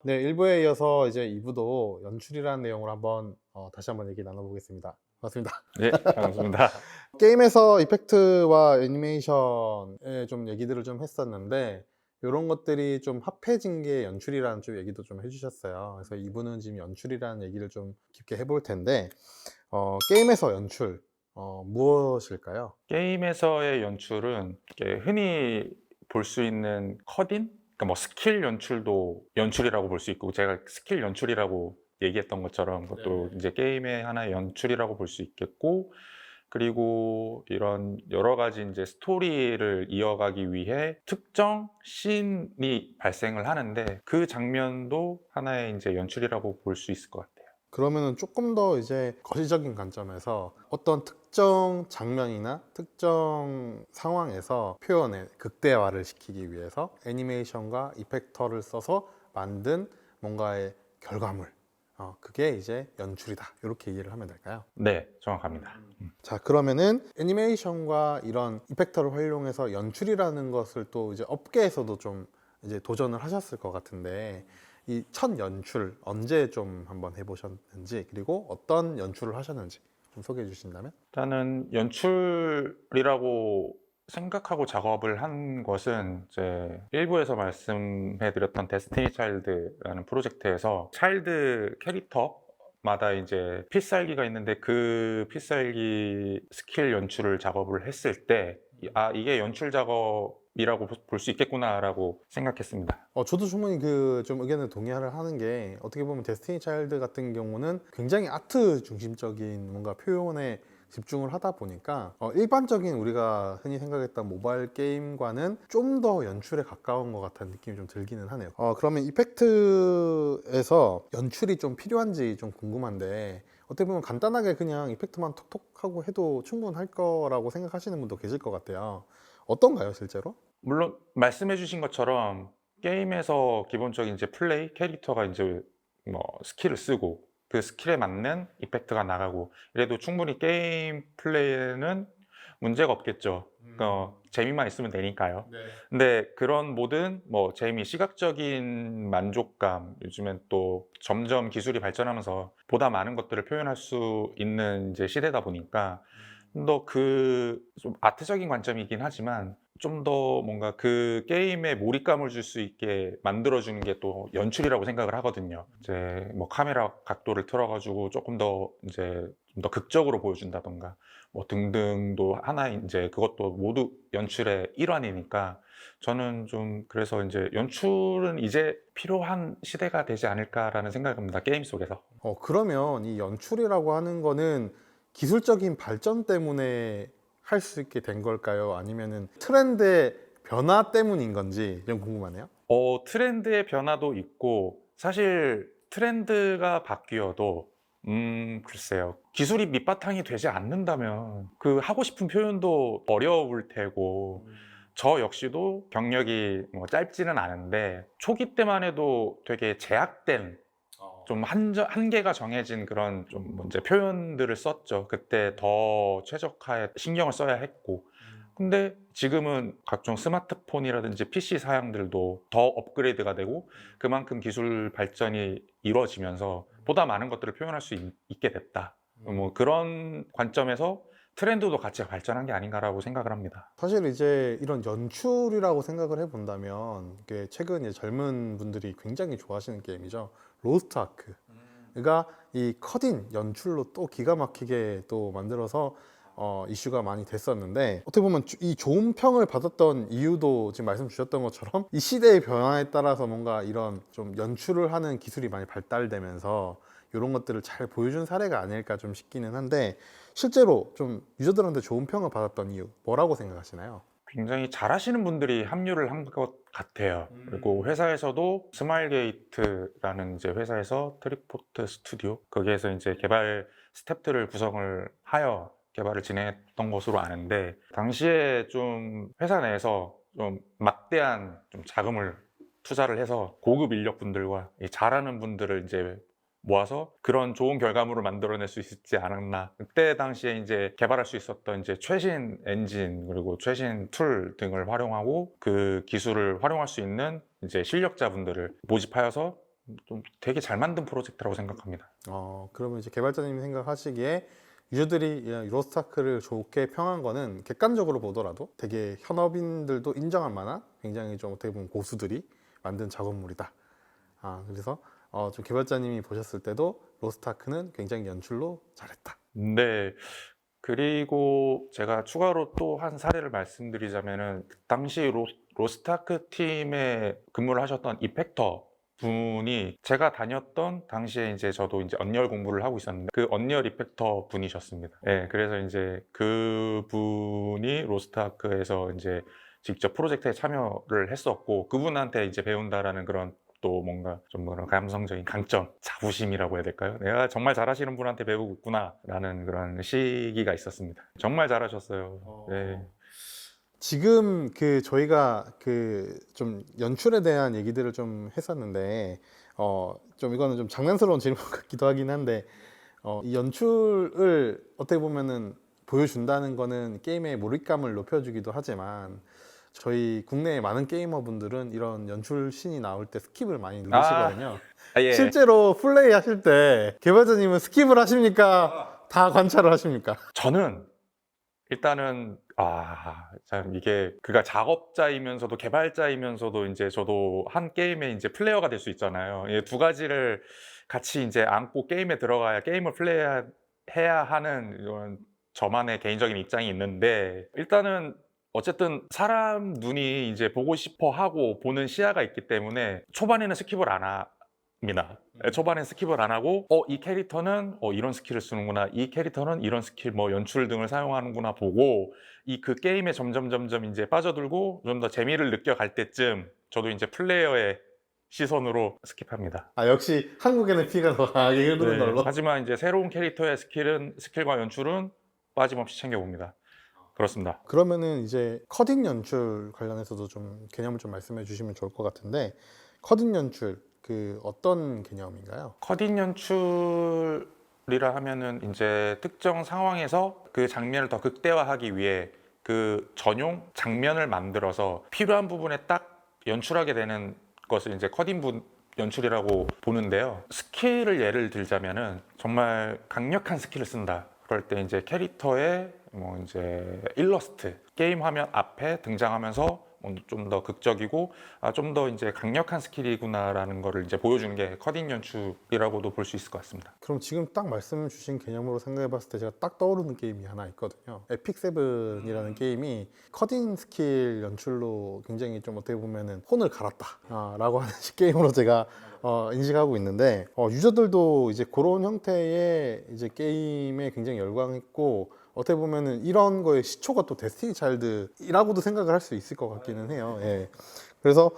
네, 1부에 이어서 이제 2부도 연출이라는 내용으로 한번 다시 한번 얘기 나눠보겠습니다. 반갑습니다. 네, 반갑습니다. 게임에서 이펙트와 애니메이션의 좀 얘기들을 좀 했었는데 이런 것들이 좀 합해진 게 연출이라는 좀 얘기도 좀 해주셨어요. 그래서 2부는 지금 연출이라는 얘기를 좀 깊게 해볼 텐데 게임에서 연출 무엇일까요? 게임에서의 연출은 이렇게 흔히 볼 수 있는 컷인? 그러니까 뭐 스킬 연출도 연출이라고 볼 수 있고, 제가 스킬 연출이라고 얘기했던 것처럼 그것도 이제 게임의 하나의 연출이라고 볼 수 있겠고, 그리고 이런 여러 가지 이제 스토리를 이어가기 위해 특정 씬이 발생을 하는데 그 장면도 하나의 이제 연출이라고 볼 수 있을 것 같아요. 그러면은 조금 더 이제 거시적인 관점에서 어떤 특정 장면이나 특정 상황에서 표현의 극대화를 시키기 위해서 애니메이션과 이펙터를 써서 만든 뭔가의 결과물, 그게 이제 연출이다, 이렇게 이해를 하면 될까요? 네, 정확합니다. 자, 그러면은 애니메이션과 이런 이펙터를 활용해서 연출이라는 것을 또 이제 업계에서도 좀 이제 도전을 하셨을 것 같은데 이 첫 연출 언제 좀 한번 해보셨는지, 그리고 어떤 연출을 하셨는지 좀 소개해 주신다면? 일단은 연출이라고 생각하고 작업을 한 것은 이제 일부에서 말씀해드렸던 데스티니 차일드라는 프로젝트에서 차일드 캐릭터마다 이제 필살기가 있는데 그 필살기 스킬 연출을 작업을 했을 때 이게 연출 작업이라고 볼 수 있겠구나라고 생각했습니다. 저도 충분히 그 좀 의견을 동의를 하는 게, 어떻게 보면 데스티니 차일드 같은 경우는 굉장히 아트 중심적인 뭔가 표현에 집중을 하다 보니까 일반적인 우리가 흔히 생각했던 모바일 게임과는 좀 더 연출에 가까운 것 같다는 느낌이 좀 들기는 하네요. 그러면 이펙트에서 연출이 좀 필요한지 좀 궁금한데, 어떻게 보면 간단하게 그냥 이펙트만 톡톡 하고 해도 충분할 거라고 생각하시는 분도 계실 것 같아요. 어떤가요, 실제로? 물론 말씀해 주신 것처럼 게임에서 기본적인 이제 플레이 캐릭터가 이제 뭐 스킬을 쓰고 그 스킬에 맞는 이펙트가 나가고 이래도 충분히 게임 플레이에는 문제가 없겠죠. 재미만 있으면 되니까요. 네. 근데 그런 모든 뭐 재미, 시각적인 만족감, 요즘엔 또 점점 기술이 발전하면서 보다 많은 것들을 표현할 수 있는 이제 시대다 보니까 좀 더 그 좀 아트적인 관점이긴 하지만 좀 더 뭔가 그 게임에 몰입감을 줄 수 있게 만들어주는 게 또 연출이라고 생각을 하거든요. 이제 뭐 카메라 각도를 틀어가지고 조금 더 이제 좀 더 극적으로 보여준다던가 뭐 등등도 하나의 이제 그것도 모두 연출의 일환이니까 저는 좀 그래서 이제 연출은 이제 필요한 시대가 되지 않을까라는 생각을 합니다. 게임 속에서. 그러면 이 연출이라고 하는 거는 기술적인 발전 때문에 할 수 있게 된 걸까요? 아니면은 트렌드의 변화 때문인 건지 좀 궁금하네요. 트렌드의 변화도 있고 사실 트렌드가 바뀌어도 글쎄요. 기술이 밑바탕이 되지 않는다면 그 하고 싶은 표현도 어려울 테고 저 역시도 경력이 뭐 짧지는 않은데 초기 때만 해도 되게 제약된 좀 한계가 정해진 그런 좀 문제 표현들을 썼죠. 그때 더 최적화에 신경을 써야 했고 근데 지금은 각종 스마트폰이라든지 PC 사양들도 더 업그레이드가 되고 그만큼 기술 발전이 이루어지면서 보다 많은 것들을 표현할 수 있게 됐다. 뭐 그런 관점에서 트렌드도 같이 발전한 게 아닌가라고 생각을 합니다. 사실 이제 이런 연출이라고 생각을 해본다면 이게 최근 이제 젊은 분들이 굉장히 좋아하시는 게임이죠. 로스트 아크. 그러니까 이 컷인 연출로 또 기가 막히게 또 만들어서 이슈가 많이 됐었는데, 어떻게 보면 이 좋은 평을 받았던 이유도 지금 말씀 주셨던 것처럼 이 시대의 변화에 따라서 뭔가 이런 좀 연출을 하는 기술이 많이 발달되면서 이런 것들을 잘 보여준 사례가 아닐까 좀 싶기는 한데, 실제로 좀 유저들한테 좋은 평을 받았던 이유 뭐라고 생각하시나요? 굉장히 잘하시는 분들이 합류를 한 것 같아요. 그리고 회사에서도 스마일게이트라는 이제 회사에서 트리포트 스튜디오 거기에서 이제 개발 스태프들을 구성을 하여 개발을 진행했던 것으로 아는데 당시에 좀 회사 내에서 좀 막대한 좀 자금을 투자를 해서 고급 인력분들과 이 잘하는 분들을 이제 모아서 그런 좋은 결과물을 만들어낼 수 있지 않았나. 그때 당시에 이제 개발할 수 있었던 이제 최신 엔진 그리고 최신 툴 등을 활용하고 그 기술을 활용할 수 있는 이제 실력자분들을 모집하여서 좀 되게 잘 만든 프로젝트라고 생각합니다. 그러면 이제 개발자님이 생각하시기에 유저들이 이 로스트아크를 좋게 평한 거는 객관적으로 보더라도 되게 현업인들도 인정할 만한 굉장히 좀 어떻게 보면 고수들이 만든 작업물이다. 그래서 좀 개발자님이 보셨을 때도 로스트아크는 굉장히 연출로 잘했다. 네. 그리고 제가 추가로 또 한 사례를 말씀드리자면은 그 당시 로스트아크 팀에 근무를 하셨던 이펙터 분이 제가 다녔던 당시에 이제 저도 이제 언리얼 공부를 하고 있었는데 그 언리얼 이펙터 분이셨습니다. 예, 그래서 이제 그 분이 로스트아크에서 이제 직접 프로젝트에 참여를 했었고 그분한테 이제 배운다라는 그런 또 뭔가 좀 그런 감성적인 강점, 자부심이라고 해야 될까요? 내가 정말 잘하시는 분한테 배우고 있구나라는 그런 시기가 있었습니다. 정말 잘하셨어요. 네. 지금 저희가 좀 연출에 대한 얘기들을 좀 했었는데 좀 이거는 좀 장난스러운 질문 같기도 하긴 한데 이 연출을 어떻게 보면은 보여준다는 거는 게임의 몰입감을 높여주기도 하지만 저희 국내의 많은 게이머분들은 이런 연출신이 나올 때 스킵을 많이 누르시거든요. 예. 실제로 플레이 하실 때 개발자님은 스킵을 하십니까? 다 관찰을 하십니까? 저는 일단은 참 이게 그가 작업자이면서도 개발자이면서도 이제 저도 한 게임의 이제 플레이어가 될 수 있잖아요. 이 두 가지를 같이 이제 안고 게임에 들어가야 게임을 플레이해야 하는 이런 저만의 개인적인 입장이 있는데 일단은 어쨌든 사람 눈이 이제 보고 싶어 하고 보는 시야가 있기 때문에 초반에는 스킵을 안 합니다. 초반엔 스킵을 안 하고 이 캐릭터는 이런 스킬을 쓰는구나, 이 캐릭터는 이런 스킬 뭐 연출 등을 사용하는구나 보고 그 게임에 점점 이제 빠져들고 좀 더 재미를 느껴갈 때쯤 저도 이제 플레이어의 시선으로 스킵합니다. 역시 한국에는 피가 더 강하게 흐르는 네, 걸로. 하지만 이제 새로운 캐릭터의 스킬과 연출은 빠짐없이 챙겨봅니다. 그렇습니다. 그러면은 이제 커딩 연출 관련해서도 좀 개념을 좀 말씀해 주시면 좋을 것 같은데 커딩 연출 어떤 개념인가요? 커딩 연출이라 하면은 이제 특정 상황에서 그 장면을 더 극대화하기 위해 그 전용 장면을 만들어서 필요한 부분에 딱 연출하게 되는 것을 이제 연출이라고 보는데요. 스킬을 예를 들자면은 정말 강력한 스킬을 쓴다. 그럴 때 이제 캐릭터의 뭐 이제 일러스트, 게임 화면 앞에 등장하면서 좀 더 극적이고 좀 더 이제 강력한 스킬이구나라는 거를 이제 보여주는 게 커딩 연출이라고도 볼 수 있을 것 같습니다. 그럼 지금 딱 말씀 주신 개념으로 생각해 봤을 때 제가 딱 떠오르는 게임이 하나 있거든요. 에픽 세븐이라는 게임이 커딩 스킬 연출로 굉장히 좀 어떻게 보면은 혼을 갈았다 라고 하는 게임으로 제가 인식하고 있는데 유저들도 이제 그런 형태의 이제 게임에 굉장히 열광했고 어떻게 보면은 이런 거의 시초가 또 데스티니 차일드라고도 생각을 할 수 있을 것 같기는 해요. 예. 그래서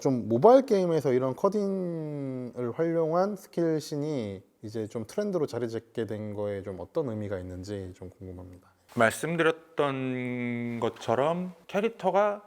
좀 모바일 게임에서 이런 커딩을 활용한 스킬신이 이제 좀 트렌드로 자리 잡게 된 거에 좀 어떤 의미가 있는지 좀 궁금합니다. 말씀드렸던 것처럼 캐릭터가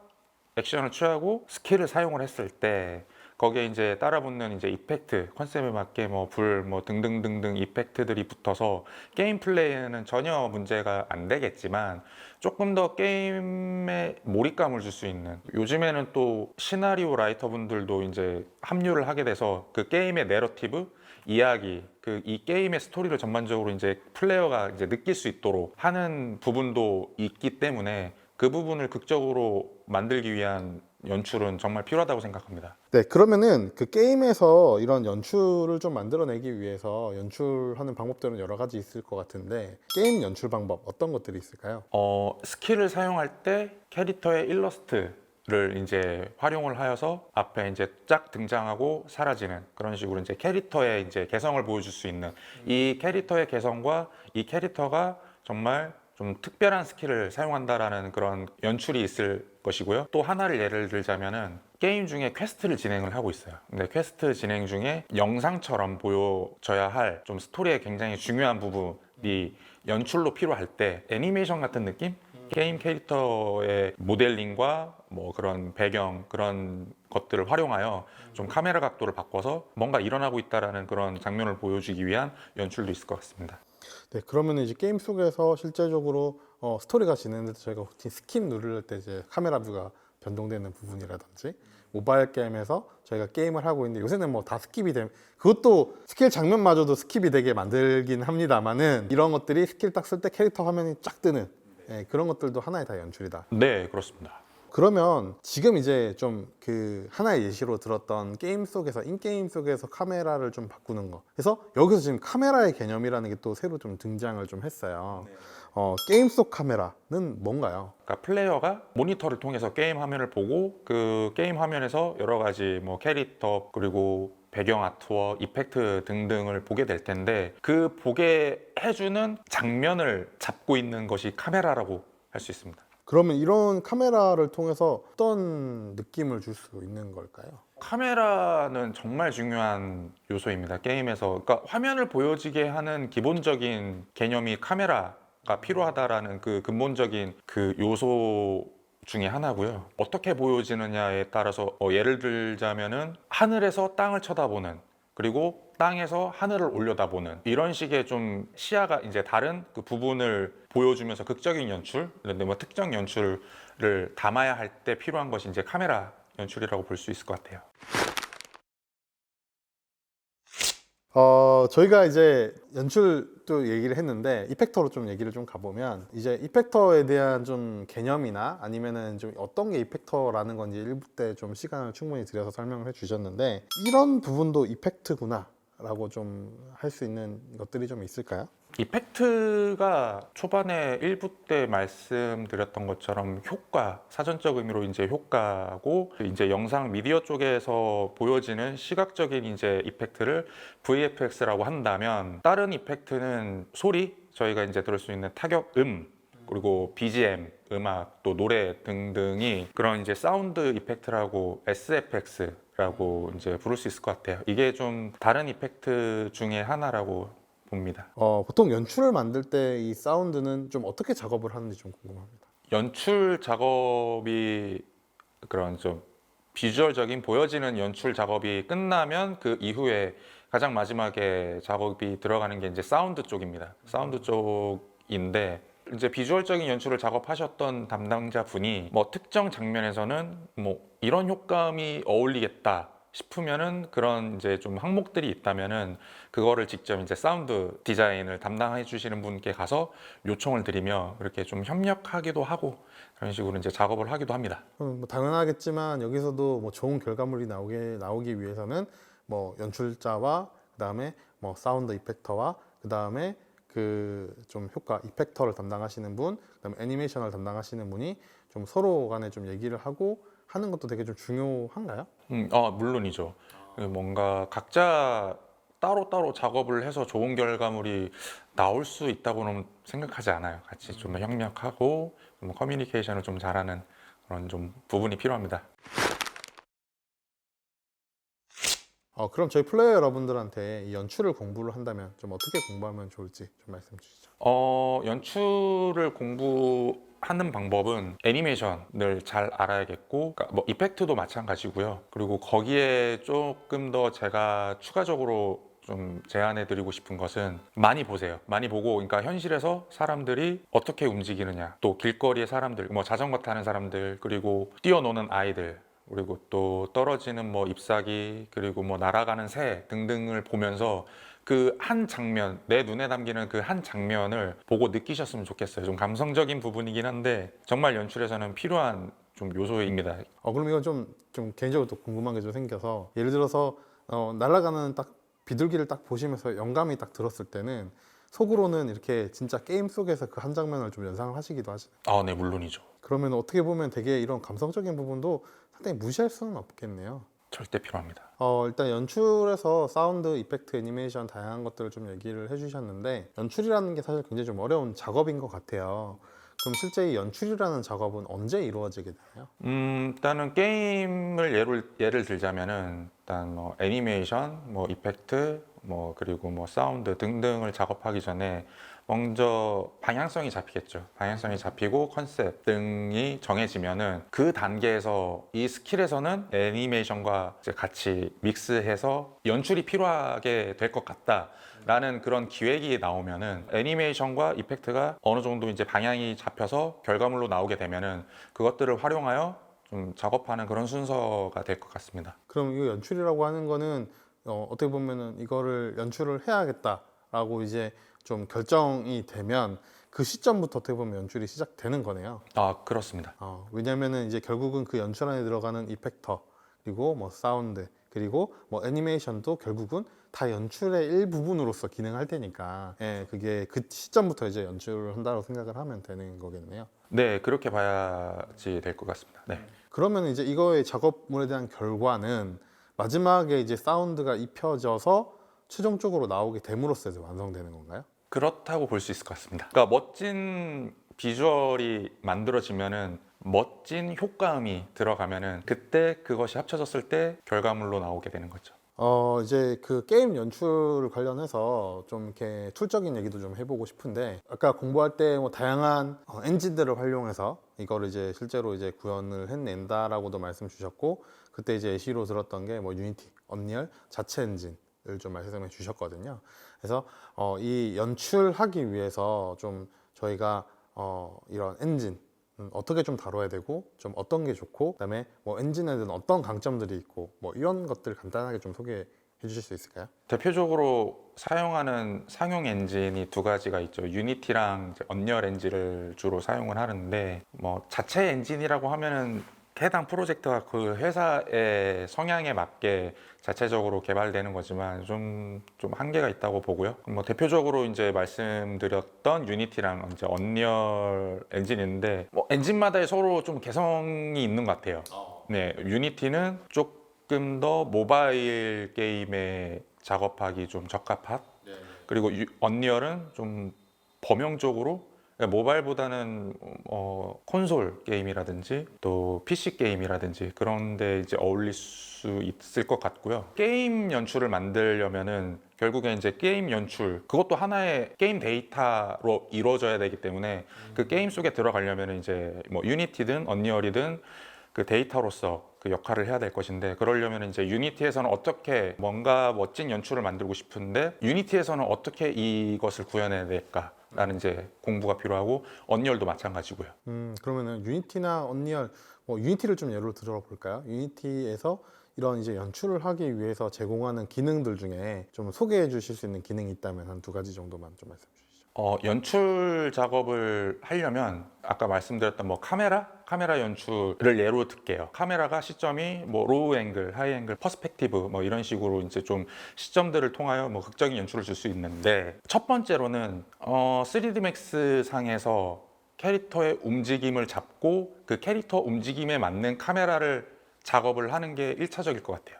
액션을 취하고 스킬을 사용을 했을 때 거기에 이제 따라붙는 이제 이펙트, 컨셉에 맞게 뭐 불, 뭐 등등등등 이펙트들이 붙어서 게임 플레이에는 전혀 문제가 안 되겠지만 조금 더 게임에 몰입감을 줄 수 있는 요즘에는 또 시나리오 라이터 분들도 이제 합류를 하게 돼서 그 게임의 내러티브, 이야기, 이 게임의 스토리를 전반적으로 이제 플레이어가 이제 느낄 수 있도록 하는 부분도 있기 때문에 그 부분을 극적으로 만들기 위한 연출은 정말 필요하다고 생각합니다. 네, 그러면은 그 게임에서 이런 연출을 좀 만들어내기 위해서 연출하는 방법들은 여러 가지 있을 것 같은데 게임 연출 방법 어떤 것들이 있을까요? 스킬을 사용할 때 캐릭터의 일러스트를 이제 활용을 하여서 앞에 이제 쫙 등장하고 사라지는 그런 식으로 이제 캐릭터의 이제 개성을 보여줄 수 있는 이 캐릭터의 개성과 이 캐릭터가 정말 좀 특별한 스킬을 사용한다라는 그런 연출이 있을 것이고요. 또 하나를 예를 들자면은 게임 중에 퀘스트를 진행을 하고 있어요. 근데 퀘스트 진행 중에 영상처럼 보여져야 할 좀 스토리에 굉장히 중요한 부분이 연출로 필요할 때 애니메이션 같은 느낌? 게임 캐릭터의 모델링과 뭐 그런 배경 그런 것들을 활용하여 좀 카메라 각도를 바꿔서 뭔가 일어나고 있다라는 그런 장면을 보여주기 위한 연출도 있을 것 같습니다. 네, 그러면 이제 게임 속에서 실제적으로 스토리가 진행될 때 저희가 스킵 누를 때 이제 카메라 뷰가 변동되는 부분이라든지 모바일 게임에서 저희가 게임을 하고 있는데 요새는 뭐 다 스킵이 되면 그것도 스킬 장면마저도 스킵이 되게 만들긴 합니다만은 이런 것들이 스킬 딱 쓸 때 캐릭터 화면이 쫙 뜨는 그런 것들도 하나의 다 연출이다. 네, 그렇습니다. 그러면 지금 이제 좀 그 하나의 예시로 들었던 게임 속에서 인게임 속에서 카메라를 좀 바꾸는 거. 그래서 여기서 지금 카메라의 개념이라는 게 또 새로 좀 등장을 좀 했어요. 게임 속 카메라는 뭔가요? 그러니까 플레이어가 모니터를 통해서 게임 화면을 보고 그 게임 화면에서 여러 가지 뭐 캐릭터 그리고 배경 아트워크, 이펙트 등등을 보게 될 텐데 그 보게 해주는 장면을 잡고 있는 것이 카메라라고 할 수 있습니다. 그러면 이런 카메라를 통해서 어떤 느낌을 줄 수 있는 걸까요? 카메라는 정말 중요한 요소입니다. 게임에서 그러니까 화면을 보여지게 하는 기본적인 개념이 카메라가 필요하다라는 그 근본적인 그 요소 중에 하나고요. 어떻게 보여지느냐에 따라서 예를 들자면은 하늘에서 땅을 쳐다보는 그리고 땅에서 하늘을 올려다보는 이런 식의 좀 시야가 이제 다른 그 부분을 보여주면서 극적인 연출, 뭐 특정 연출을 담아야 할 때 필요한 것이 이제 카메라 연출이라고 볼 수 있을 것 같아요. 저희가 이제 연출도 얘기를 했는데 이펙터로 좀 얘기를 좀 가보면 이제 이펙터에 대한 좀 개념이나 아니면은 좀 어떤 게 이펙터라는 건지 일부 때 좀 시간을 충분히 들여서 설명을 해주셨는데 이런 부분도 이펙트구나 라고 좀 할 수 있는 것들이 좀 있을까요? 이펙트가 초반에 1부 때 말씀드렸던 것처럼 효과, 사전적 의미로 이제 효과고 이제 영상 미디어 쪽에서 보여지는 시각적인 이제 이펙트를 VFX라고 한다면 다른 이펙트는 소리, 저희가 이제 들을 수 있는 타격, 그리고 BGM, 음악, 또 노래 등등이 그런 이제 사운드 이펙트라고 SFX라고 이제 부를 수 있을 것 같아요. 이게 좀 다른 이펙트 중에 하나라고 봅니다. 보통 연출을 만들 때 이 사운드는 좀 어떻게 작업을 하는지 좀 궁금합니다. 연출 작업이 그런 좀 비주얼적인 보여지는 연출 작업이 끝나면 그 이후에 가장 마지막에 작업이 들어가는 게 이제 사운드 쪽입니다. 사운드 쪽인데 이제 비주얼적인 연출을 작업하셨던 담당자 분이 뭐 특정 장면에서는 뭐 이런 효과음이 어울리겠다 싶으면은 그런 이제 좀 항목들이 있다면은 그거를 직접 이제 사운드 디자인을 담당해 주시는 분께 가서 요청을 드리며 이렇게 좀 협력하기도 하고 그런 식으로 이제 작업을 하기도 합니다. 뭐 당연하겠지만 여기서도 뭐 좋은 결과물이 나오기 위해서는 뭐 연출자와 그다음에 뭐 사운드 이펙터와 그다음에 그 좀 효과 이펙터를 담당하시는 분, 그다음에 애니메이션을 담당하시는 분이 좀 서로 간에 좀 얘기를 하고 하는 것도 되게 좀 중요한가요? 물론이죠. 뭔가 각자 따로따로 작업을 해서 좋은 결과물이 나올 수 있다고는 생각하지 않아요. 같이 좀 협력하고 좀 커뮤니케이션을 좀 잘하는 그런 좀 부분이 필요합니다. 그럼 저희 플레이어 여러분들한테 이 연출을 공부를 한다면 좀 어떻게 공부하면 좋을지 좀 말씀 주시죠. 연출을 공부하는 방법은 애니메이션을 잘 알아야겠고, 그러니까 뭐 이펙트도 마찬가지고요. 그리고 거기에 조금 더 제가 추가적으로 좀 제안해 드리고 싶은 것은 많이 보세요. 많이 보고, 그러니까 현실에서 사람들이 어떻게 움직이느냐, 또 길거리의 사람들, 뭐 자전거 타는 사람들, 그리고 뛰어노는 아이들, 그리고 또 떨어지는 뭐 잎사귀, 그리고 뭐 날아가는 새 등등을 보면서 그 한 장면, 내 눈에 담기는 그 한 장면을 보고 느끼셨으면 좋겠어요. 좀 감성적인 부분이긴 한데 정말 연출에서는 필요한 좀 요소입니다. 그럼 이건 좀 개인적으로 또 궁금한 게 좀 생겨서 예를 들어서 날아가는 딱 비둘기를 딱 보시면서 영감이 딱 들었을 때는 속으로는 이렇게 진짜 게임 속에서 그 한 장면을 좀 연상을 하시기도 하시나요? 네, 물론이죠. 그러면 어떻게 보면 되게 이런 감성적인 부분도 상당히 무시할 수는 없겠네요. 절대 필요합니다. 일단 연출에서 사운드, 이펙트, 애니메이션 다양한 것들을 좀 얘기를 해주셨는데 연출이라는 게 사실 굉장히 좀 어려운 작업인 것 같아요. 그럼 실제 이 연출이라는 작업은 언제 이루어지게 되나요? 일단은 게임을 예를 들자면은 일단 뭐 애니메이션, 뭐 이펙트, 뭐 그리고 뭐 사운드 등등을 작업하기 전에 먼저 방향성이 잡히겠죠. 방향성이 잡히고 컨셉 등이 정해지면은 그 단계에서 이 스킬에서는 애니메이션과 이제 같이 믹스해서 연출이 필요하게 될 것 같다. 라는 그런 기획이 나오면은 애니메이션과 이펙트가 어느 정도 이제 방향이 잡혀서 결과물로 나오게 되면은 그것들을 활용하여 좀 작업하는 그런 순서가 될 것 같습니다. 그럼 이 연출이라고 하는 거는 어떻게 보면은 이거를 연출을 해야겠다라고 이제 좀 결정이 되면 그 시점부터 어떻게 보면 연출이 시작되는 거네요. 아, 그렇습니다. 왜냐면은 이제 결국은 그 연출 안에 들어가는 이펙터 그리고 뭐 사운드 그리고 뭐 애니메이션도 결국은 다 연출의 일부분으로서 기능할 테니까 예, 그게 그 시점부터 이제 연출을 한다고 생각을 하면 되는 거겠네요. 네, 그렇게 봐야지 될 것 같습니다. 네. 그러면 이제 이거의 작업물에 대한 결과는 마지막에 이제 사운드가 입혀져서 최종적으로 나오게 됨으로써 이제 완성되는 건가요? 그렇다고 볼 수 있을 것 같습니다. 그러니까 멋진 비주얼이 만들어지면은 멋진 효과음이 들어가면은 그때 그것이 합쳐졌을 때 결과물로 나오게 되는 거죠. 이제 그 게임 연출 관련해서 좀 이렇게 툴적인 얘기도 좀 해보고 싶은데 아까 공부할 때 뭐 다양한 엔진들을 활용해서 이거를 이제 실제로 이제 구현을 해낸다라고도 말씀 주셨고 그때 이제 예시로 들었던 게 뭐 유니티, 언리얼 자체 엔진을 좀 말씀해 주셨거든요. 그래서 이 연출하기 위해서 좀 저희가 이런 엔진 어떻게 좀 다뤄야 되고 좀 어떤 게 좋고 그다음에 뭐 엔진에는 어떤 강점들이 있고 뭐 이런 것들 간단하게 좀 소개해 주실 수 있을까요? 대표적으로 사용하는 상용 엔진이 두 가지가 있죠. 유니티랑 이제 언리얼 엔진을 주로 사용을 하는데 뭐 자체 엔진이라고 하면은 해당 프로젝트가 그 회사의 성향에 맞게 자체적으로 개발되는 거지만 좀 한계가 있다고 보고요. 뭐 대표적으로 이제 말씀드렸던 유니티랑 이제 언리얼 엔진인데 뭐 엔진마다 서로 좀 개성이 있는 것 같아요. 네, 유니티는 조금 더 모바일 게임에 작업하기 좀 적합한 그리고 언리얼은 좀 범용적으로 그러니까 모바일보다는 콘솔 게임이라든지 또 PC 게임이라든지 그런데 이제 어울릴 수 있을 것 같고요. 게임 연출을 만들려면은 결국에 이제 게임 연출 그것도 하나의 게임 데이터로 이루어져야 되기 때문에 그 게임 속에 들어가려면은 이제 뭐 유니티든 언리얼이든 그 데이터로서 그 역할을 해야 될 것인데 그러려면 이제 유니티에서는 어떻게 뭔가 멋진 연출을 만들고 싶은데 유니티에서는 어떻게 이것을 구현해야 될까라는 이제 공부가 필요하고 언리얼도 마찬가지고요. 그러면은 유니티나 언리얼 뭐 유니티를 좀 예로 들어 볼까요? 유니티에서 이런 이제 연출을 하기 위해서 제공하는 기능들 중에 좀 소개해 주실 수 있는 기능이 있다면 한 두 가지 정도만 좀 말씀 주시죠. 연출 작업을 하려면 아까 말씀드렸던 뭐 카메라 연출을 예로 들게요. 카메라가 시점이 뭐 로우 앵글, 하이 앵글, 퍼스펙티브 뭐 이런 식으로 이제 좀 시점들을 통하여 뭐 극적인 연출을 줄 수 있는데 첫 번째로는 3D 맥스 상에서 캐릭터의 움직임을 잡고 그 캐릭터 움직임에 맞는 카메라를 작업을 하는 게 1차적일 것 같아요.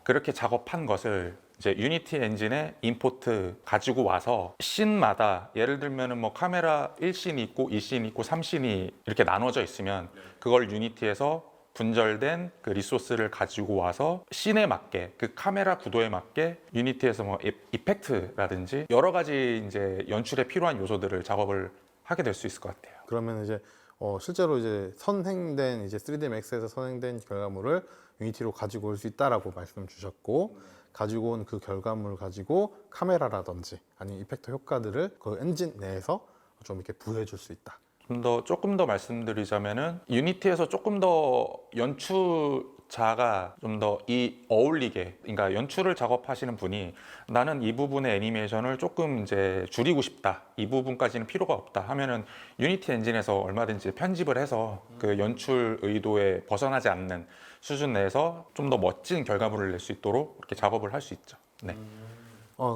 그렇게 작업한 것을 이제 유니티 엔진에 임포트 가지고 와서 씬마다 예를 들면은 뭐 카메라 1씬 있고 2씬 있고 3씬이 이렇게 나눠져 있으면 그걸 유니티에서 분절된 그 리소스를 가지고 와서 씬에 맞게 그 카메라 구도에 맞게 유니티에서 뭐 이펙트라든지 여러 가지 이제 연출에 필요한 요소들을 작업을 하게 될 수 있을 것 같아요. 그러면 이제 실제로 이제 선행된 이제 3D Max에서 선행된 결과물을 유니티로 가지고 올 수 있다라고 말씀 주셨고 가지고 온 그 결과물을 가지고 카메라라든지 아니면 이펙터 효과들을 그 엔진 내에서 좀 이렇게 부여해 줄 수 있다. 조금 더 말씀드리자면은 유니티에서 조금 더 연출자가 좀 더 어울리게 그러니까 연출을 작업하시는 분이 나는 이 부분의 애니메이션을 조금 이제 줄이고 싶다 이 부분까지는 필요가 없다 하면은 유니티 엔진에서 얼마든지 편집을 해서 그 연출 의도에 벗어나지 않는 수준 내에서 좀 더 멋진 결과물을 낼 수 있도록 이렇게 작업을 할 수 있죠. 네.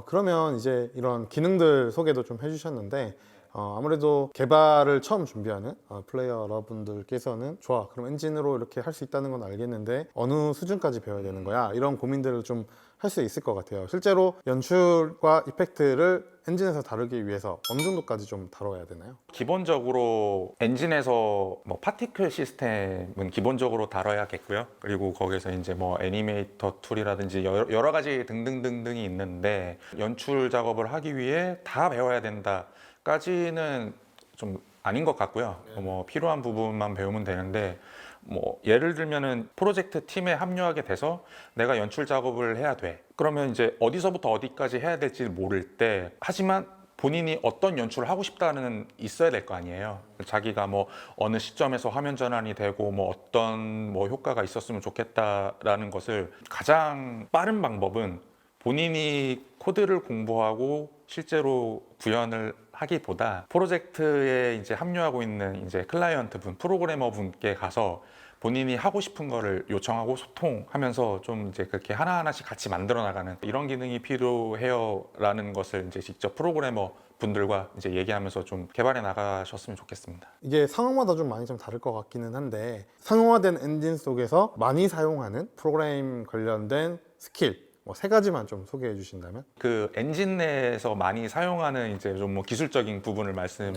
그러면 이제 이런 기능들 소개도 좀 해주셨는데 아무래도 개발을 처음 준비하는 플레이어 여러분들께서는 좋아 그럼 엔진으로 이렇게 할 수 있다는 건 알겠는데 어느 수준까지 배워야 되는 거야 이런 고민들을 좀 할 수 있을 것 같아요. 실제로 연출과 이펙트를 엔진에서 다루기 위해서 어느 정도까지 좀 다뤄야 되나요? 기본적으로 엔진에서 뭐 파티클 시스템은 기본적으로 다뤄야겠고요. 그리고 거기서 이제 뭐 애니메이터 툴이라든지 여러 가지 등등등등이 있는데 연출 작업을 하기 위해 다 배워야 된다까지는 좀 아닌 것 같고요. 뭐 필요한 부분만 배우면 되는데 뭐 예를 들면은 프로젝트 팀에 합류하게 돼서 내가 연출 작업을 해야 돼. 그러면 이제 어디서부터 어디까지 해야 될지 모를 때 하지만 본인이 어떤 연출을 하고 싶다는 있어야 될 거 아니에요. 자기가 뭐 어느 시점에서 화면 전환이 되고 뭐 어떤 뭐 효과가 있었으면 좋겠다라는 것을 가장 빠른 방법은 본인이 코드를 공부하고 실제로 구현을 하기보다 프로젝트에 이제 합류하고 있는 이제 클라이언트 분, 프로그래머 분께 가서 본인이 하고 싶은 거를 요청하고 소통하면서 좀 이제 그렇게 하나하나씩 같이 만들어 나가는 이런 기능이 필요해요라는 것을 이제 직접 프로그래머 분들과 이제 얘기하면서 좀 개발해 나가셨으면 좋겠습니다. 이게 상황마다 좀 많이 좀 다를 것 같기는 한데 상용화된 엔진 속에서 많이 사용하는 프로그램 관련된 스킬 뭐 세 가지만 좀 소개해 주신다면? 그 엔진 내에서 많이 사용하는 이제 좀 뭐 기술적인 부분을 말씀해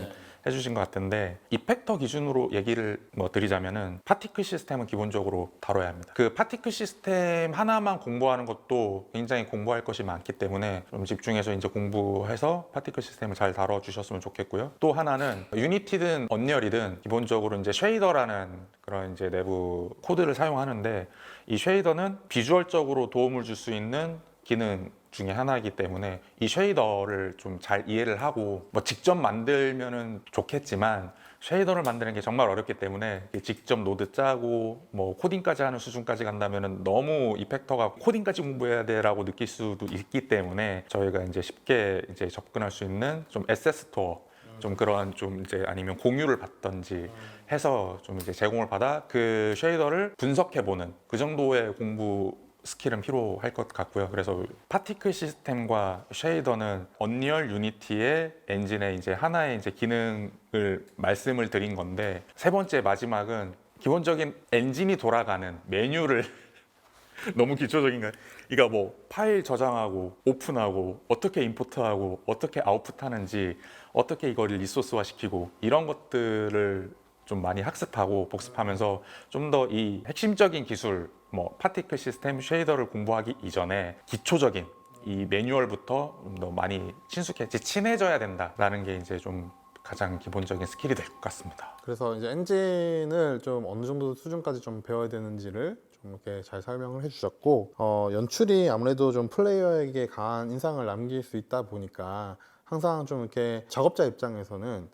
주신 것 같은데 이펙터 기준으로 얘기를 뭐 드리자면은 파티클 시스템은 기본적으로 다뤄야 합니다. 그 파티클 시스템 하나만 공부하는 것도 굉장히 공부할 것이 많기 때문에 좀 집중해서 이제 공부해서 파티클 시스템을 잘 다뤄 주셨으면 좋겠고요. 또 하나는 유니티든 언리얼이든 기본적으로 이제 쉐이더라는 그런 이제 내부 코드를 사용하는데 이 쉐이더는 비주얼적으로 도움을 줄 수 있는 기능 중에 하나이기 때문에 이 쉐이더를 좀 잘 이해를 하고 뭐 직접 만들면은 좋겠지만 쉐이더를 만드는 게 정말 어렵기 때문에 직접 노드 짜고 뭐 코딩까지 하는 수준까지 간다면은 너무 이펙터가 코딩까지 공부해야 돼라고 느낄 수도 있기 때문에 저희가 이제 쉽게 이제 접근할 수 있는 좀 SS 스토어 좀 그런 좀 이제 아니면 공유를 받던지 해서 좀 이제 제공을 받아 그 쉐이더를 분석해 보는 그 정도의 공부 스킬은 필요할 것 같고요. 그래서 파티클 시스템과 쉐이더는 언리얼 유니티의 엔진의 이제 하나의 이제 기능을 말씀을 드린 건데 세 번째 마지막은 기본적인 엔진이 돌아가는 메뉴를 너무 기초적인가요? 그러니까 뭐 파일 저장하고 오픈하고 어떻게 임포트하고 어떻게 아웃풋하는지 어떻게 이걸 리소스화 시키고 이런 것들을 좀 많이 학습하고 복습하면서 좀 더 이 핵심적인 기술 뭐 파티클 시스템 쉐이더를 공부하기 이전에 기초적인 이 매뉴얼부터 좀 더 많이 친해져야 된다라는 게 이제 좀 가장 기본적인 스킬이 될 것 같습니다. 그래서 이제 엔진을 좀 어느 정도 수준까지 좀 배워야 되는지를 좀 이렇게 잘 설명을 해주셨고 연출이 아무래도 좀 플레이어에게 강한 인상을 남길 수 있다 보니까 항상 좀 이렇게 작업자 입장에서는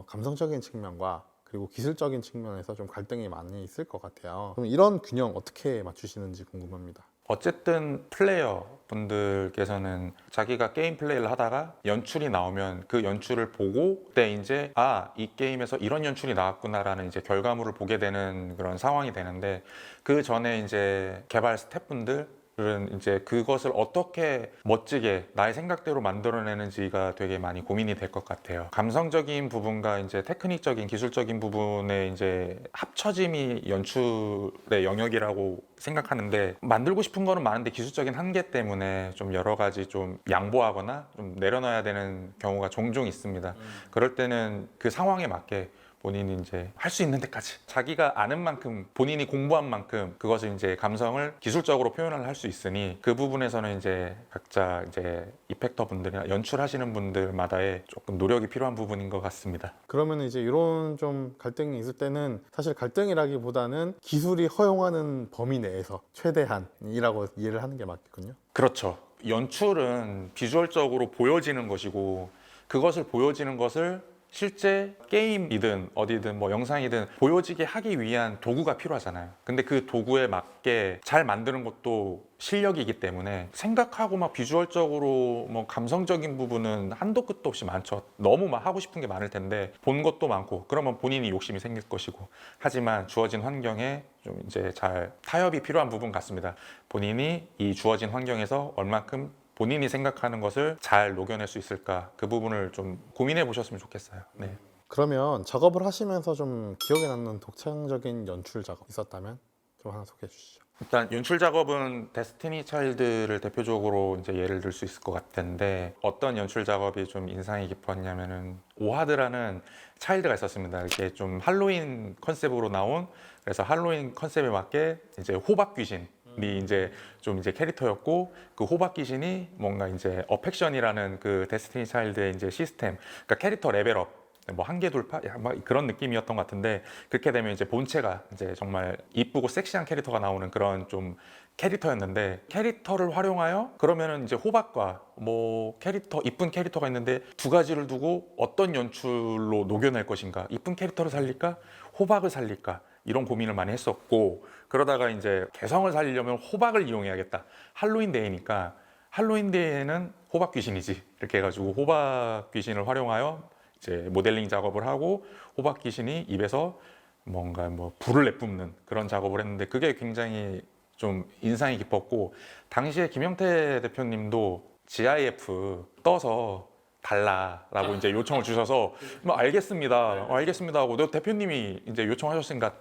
감성적인 측면과 그리고 기술적인 측면에서 좀 갈등이 많이 있을 것 같아요. 그럼 이런 균형 어떻게 맞추시는지 궁금합니다. 어쨌든 플레이어 분들께서는 자기가 게임 플레이를 하다가 연출이 나오면 그 연출을 보고 그때 이제 이 게임에서 이런 연출이 나왔구나라는 이제 결과물을 보게 되는 그런 상황이 되는데 그 전에 이제 개발 스태프분들 은 이제 그것을 어떻게 멋지게 나의 생각대로 만들어내는지가 되게 많이 고민이 될 것 같아요. 감성적인 부분과 이제 테크닉적인 기술적인 부분의 이제 합쳐짐이 연출의 영역이라고 생각하는데 만들고 싶은 거는 많은데 기술적인 한계 때문에 좀 여러 가지 좀 양보하거나 좀 내려놔야 되는 경우가 종종 있습니다. 그럴 때는 그 상황에 맞게 본인이 이제 할 수 있는 데까지 자기가 아는 만큼 본인이 공부한 만큼 그것을 이제 감성을 기술적으로 표현을 할 수 있으니 그 부분에서는 이제 각자 이제 이펙터 분들이나 연출하시는 분들마다의 조금 노력이 필요한 부분인 것 같습니다. 그러면 이제 이런 좀 갈등이 있을 때는 사실 갈등이라기보다는 기술이 허용하는 범위 내에서 최대한이라고 이해를 하는 게 맞겠군요. 그렇죠. 연출은 비주얼적으로 보여지는 것이고 그것을 보여지는 것을 실제 게임이든 어디든 뭐 영상이든 보여지게 하기 위한 도구가 필요하잖아요. 근데 그 도구에 맞게 잘 만드는 것도 실력이기 때문에 생각하고 막 비주얼적으로 뭐 감성적인 부분은 한도 끝도 없이 많죠. 너무 막 하고 싶은 게 많을 텐데 본 것도 많고 그러면 본인이 욕심이 생길 것이고 하지만 주어진 환경에 좀 이제 잘 타협이 필요한 부분 같습니다. 본인이 이 주어진 환경에서 얼만큼 본인이 생각하는 것을 잘 녹여낼 수 있을까 그 부분을 좀 고민해 보셨으면 좋겠어요. 네. 그러면 작업을 하시면서 좀 기억에 남는 독창적인 연출 작업 있었다면 좀 하나 소개해 주시죠. 일단 연출 작업은 데스티니 차일드를 대표적으로 이제 예를 들 수 있을 것 같은데 어떤 연출 작업이 좀 인상이 깊었냐면은 오하드라는 차일드가 있었습니다. 이렇게 좀 할로윈 컨셉으로 나온 그래서 할로윈 컨셉에 맞게 이제 호박 귀신 이 이제 좀 이제 캐릭터였고 그 호박 귀신이 뭔가 이제 어펙션이라는 그 데스티니 차일드의 이제 시스템, 그러니까 캐릭터 레벨업 뭐 한계 돌파 막 그런 느낌이었던 것 같은데 그렇게 되면 이제 본체가 이제 정말 이쁘고 섹시한 캐릭터가 나오는 그런 좀 캐릭터였는데 캐릭터를 활용하여 그러면은 이제 호박과 뭐 캐릭터 이쁜 캐릭터가 있는데 두 가지를 두고 어떤 연출로 녹여낼 것인가 이쁜 캐릭터를 살릴까 호박을 살릴까 이런 고민을 많이 했었고 그러다가 이제 개성을 살리려면 호박을 이용해야겠다 할로윈 데이니까 할로윈 데이에는 호박 귀신이지 이렇게 해가지고 호박 귀신을 활용하여 이제 모델링 작업을 하고 호박 귀신이 입에서 뭔가 뭐 불을 내뿜는 그런 작업을 했는데 그게 굉장히 좀 인상이 깊었고 당시에 김영태 대표님도 GIF 떠서 달라라고 이제 요청을 주셔서 뭐 알겠습니다 알겠습니다 하고 너 대표님이 이제 요청하셨으니까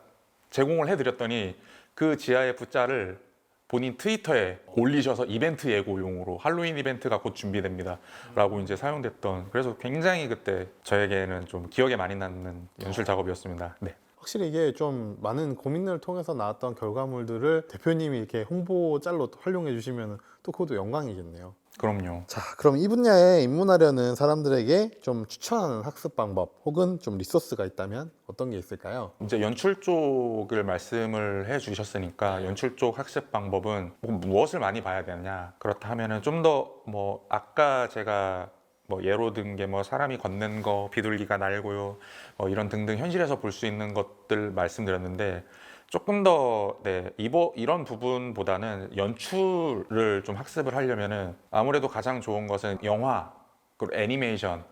제공을 해드렸더니 그 GIF 짤을 본인 트위터에 올리셔서 이벤트 예고용으로 할로윈 이벤트가 곧 준비됩니다 라고 이제 사용됐던 그래서 굉장히 그때 저에게는 좀 기억에 많이 남는 연출 작업이었습니다. 네. 확실히 이게 좀 많은 고민을 통해서 나왔던 결과물들을 대표님이 이렇게 홍보 짤로 또 활용해 주시면 또 그것도 영광이겠네요. 그럼요. 자, 그럼 이 분야에 입문하려는 사람들에게 좀 추천하는 학습 방법 혹은 좀 리소스가 있다면 어떤 게 있을까요? 이제 연출 쪽을 말씀을 해 주셨으니까 연출 쪽 학습 방법은 뭐 무엇을 많이 봐야 되느냐 그렇다 하면은 좀 더 뭐 아까 제가 뭐 예로 든 게 뭐 사람이 걷는 거 비둘기가 날고요 뭐 이런 등등 현실에서 볼 수 있는 것들 말씀드렸는데 조금 더 네, 이런 부분보다는 연출을 좀 학습을 하려면은 아무래도 가장 좋은 것은 영화 그리고 애니메이션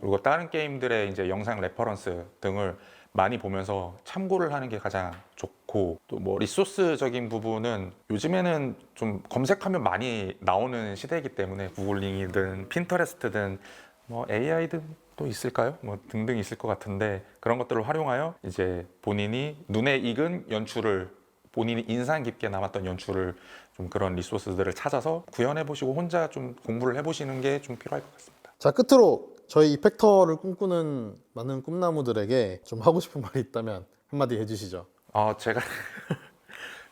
그리고 다른 게임들의 이제 영상 레퍼런스 등을 많이 보면서 참고를 하는 게 가장 좋고 또 뭐 리소스적인 부분은 요즘에는 좀 검색하면 많이 나오는 시대이기 때문에 구글링이든 핀터레스트든 뭐 AI든 또 있을까요? 뭐 등등 있을 것 같은데 그런 것들을 활용하여 이제 본인이 눈에 익은 연출을 본인이 인상 깊게 남았던 연출을 좀 그런 리소스들을 찾아서 구현해 보시고 혼자 좀 공부를 해보시는 게 좀 필요할 것 같습니다. 자, 끝으로 저희 이펙터를 꿈꾸는 많은 꿈나무들에게 좀 하고 싶은 말이 있다면 한마디 해주시죠. 제가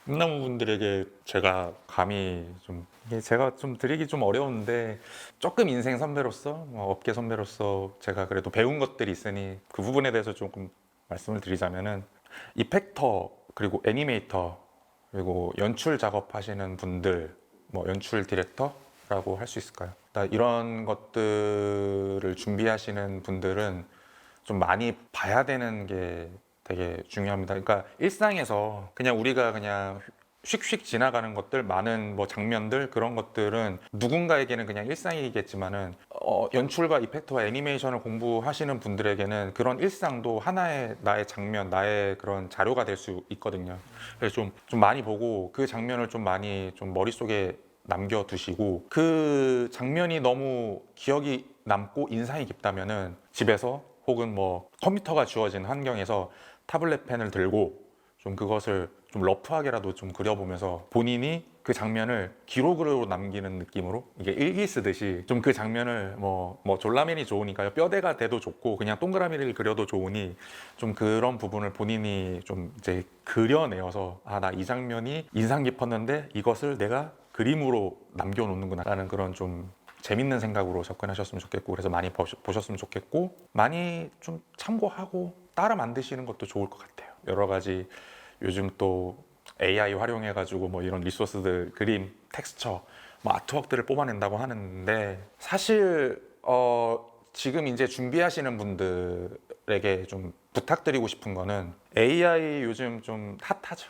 꿈나무분들에게 제가 감히 좀 이게 제가 좀 드리기 좀 어려운데 조금 인생 선배로서 업계 선배로서 제가 그래도 배운 것들이 있으니 그 부분에 대해서 조금 말씀을 드리자면은 이펙터 그리고 애니메이터 그리고 연출 작업하시는 분들 뭐 연출 디렉터라고 할 수 있을까요? 이런 것들을 준비하시는 분들은 좀 많이 봐야 되는 게 되게 중요합니다. 그러니까 일상에서 그냥 우리가 그냥 휙휙 지나가는 것들, 많은 뭐 장면들 그런 것들은 누군가에게는 그냥 일상이겠지만은 연출과 이펙트와 애니메이션을 공부하시는 분들에게는 그런 일상도 하나의 나의 장면, 나의 그런 자료가 될 수 있거든요. 그래서 좀 많이 보고 그 장면을 좀 많이 좀 머릿속에 남겨두시고 그 장면이 너무 기억이 남고 인상이 깊다면은 집에서 혹은 뭐 컴퓨터가 주어진 환경에서 타블렛 펜을 들고 좀 그것을 좀 러프하게라도 좀 그려보면서 본인이 그 장면을 기록으로 남기는 느낌으로 이게 일기 쓰듯이 좀 그 장면을 뭐 졸라맨이 좋으니까요 뼈대가 돼도 좋고 그냥 동그라미를 그려도 좋으니 좀 그런 부분을 본인이 좀 이제 그려내어서 나 이 장면이 인상 깊었는데 이것을 내가 그림으로 남겨놓는구나 라는 그런 좀 재밌는 생각으로 접근하셨으면 좋겠고 그래서 많이 보셨으면 좋겠고 많이 좀 참고하고 따라 만드시는 것도 좋을 것 같아요. 여러 가지 요즘 또 AI 활용해가지고 뭐 이런 리소스들 그림, 텍스처, 뭐 아트웍들을 뽑아낸다고 하는데 사실 지금 이제 준비하시는 분들에게 좀 부탁드리고 싶은 거는 AI 요즘 좀 핫하죠.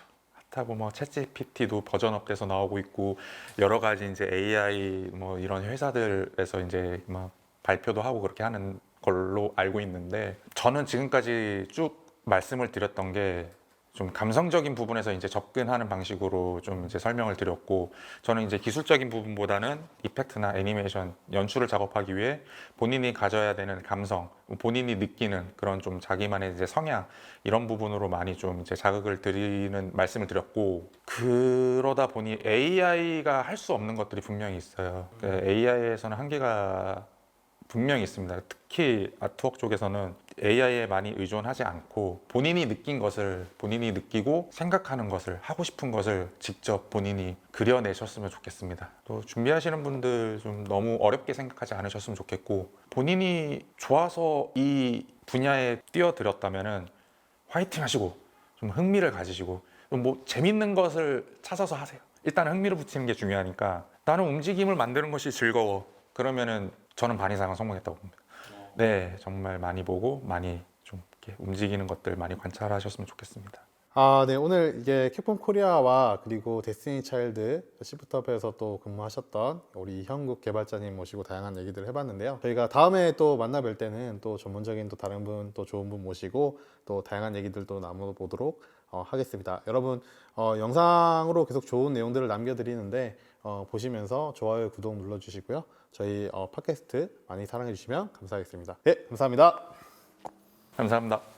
하고 뭐 챗GPT도 버전업돼서 나오고 있고 여러 가지 이제 AI 뭐 이런 회사들에서 이제 막 발표도 하고 그렇게 하는 걸로 알고 있는데 저는 지금까지 쭉 말씀을 드렸던 게 좀 감성적인 부분에서 이제 접근하는 방식으로 좀 이제 설명을 드렸고 저는 이제 기술적인 부분보다는 이펙트나 애니메이션 연출을 작업하기 위해 본인이 가져야 되는 감성, 본인이 느끼는 그런 좀 자기만의 이제 성향 이런 부분으로 많이 좀 이제 자극을 드리는 말씀을 드렸고 그러다 보니 AI가 할 수 없는 것들이 분명히 있어요. AI에서는 한계가 분명히 있습니다. 특히 아트웍 쪽에서는 AI에 많이 의존하지 않고 본인이 느낀 것을 본인이 느끼고 생각하는 것을 하고 싶은 것을 직접 본인이 그려내셨으면 좋겠습니다. 또 준비하시는 분들 좀 너무 어렵게 생각하지 않으셨으면 좋겠고 본인이 좋아서 이 분야에 뛰어들었다면은 화이팅 하시고 좀 흥미를 가지시고 뭐 재밌는 것을 찾아서 하세요. 일단 흥미를 붙이는 게 중요하니까 나는 움직임을 만드는 것이 즐거워. 그러면은 저는 반 이상은 성공했다고 봅니다. 네, 정말 많이 보고 많이 좀 이렇게 움직이는 것들 많이 관찰하셨으면 좋겠습니다. 아, 네. 오늘 이게 캡콤 코리아와 그리고 데스티니 차일드 시프트업에서 또 근무하셨던 우리 이형국 개발자님 모시고 다양한 얘기들을 해봤는데요. 저희가 다음에 또 만나뵐 때는 또 전문적인 또 다른 분, 또 좋은 분 모시고 또 다양한 얘기들도 나눠보도록 하겠습니다. 여러분, 영상으로 계속 좋은 내용들을 남겨드리는데 보시면서 좋아요, 구독 눌러주시고요. 저희 팟캐스트 많이 사랑해주시면 감사하겠습니다. 네, 감사합니다. 감사합니다.